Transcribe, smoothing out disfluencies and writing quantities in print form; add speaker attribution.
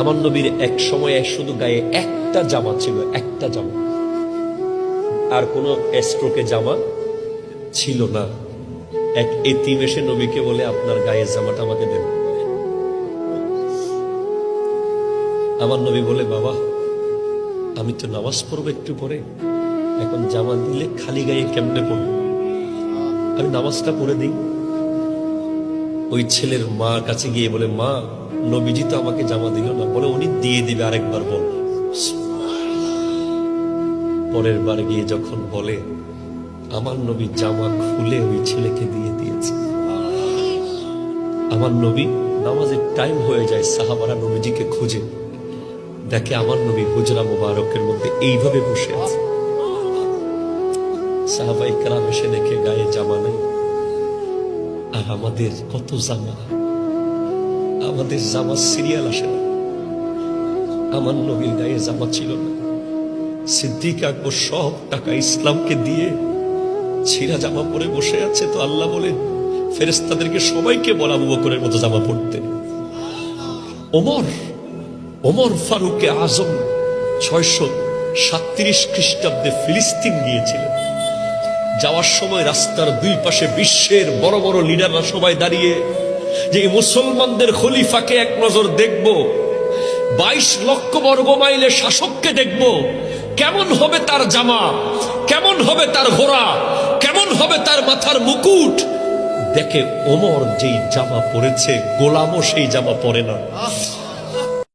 Speaker 1: আমার নবীর এক সময় শুধু গায়ে একটা জামা ছিল, একটা জামা, আর কোনো স্ট্রোকে জামা ছিল না। এক এতিম এসে নবীকে বলে, আপনার গায়ের জামাটা আমাকে দেন। আমার নবী বলে, বাবা আমি তো নামাজ পড়বো একটু পরে, এখন জামা দিলে খালি গায়ে কেমনে পড়বো, আমি নামাজটা পড়ে দিই। ওই ছেলের মা কাছে গিয়ে বলে, মা নবীজি তো আমাকে জামা দিল না। বলে, উনি দিয়ে দিবে, আরেকবার বল। পরের বার গিয়ে যখন বলে, আমার নবী জামা খুলে ওই ছেলেকে দিয়ে দিয়েছে। আমার নবী, নামাজের টাইম হয়ে যায়, সাহাবারা নবীজিকে খুঁজে দেখে আমার নবী হুজরা মুবারকের মধ্যে এইভাবে বসে আছে। সাহাবায়ে কেরাম এসে দেখে গায়ে জামা নেই। আর আমাদের কত জামা, আমাদের জামা সিরিয়াল আসে না। আমার নবীর গায়ে জামা ছিল না। সিদ্দিক আকবর সব টাকা ইসলামকে দিয়ে ছিঁড়া জামা পরে বসে আছে। তো আল্লাহ বলে, ফেরেশতাদেরকে সবাইকে বলা, আবু বকরের মতো জামা পড়তে। ওমর ফারুকে আজম 637 খ্রিস্টাব্দে ফিলিস্তিন গিয়েছিলেন। যাওয়ার সময় রাস্তার দুই পাশে বিশ্বের বড় বড় লিডাররা সবাই দাঁড়িয়ে, যে মুসলমানদের খলিফাকে এক নজর দেখব, 22 লক্ষ বর্গ মাইলের শাসককে দেখব, কেমন হবে তার জামা, কেমন হবে তার ঘোড়া, কেমন হবে তার মাথার মুকুট। দেখে ওমর যেই জামা পরেছে, গোলামও সেই জামা পরে না।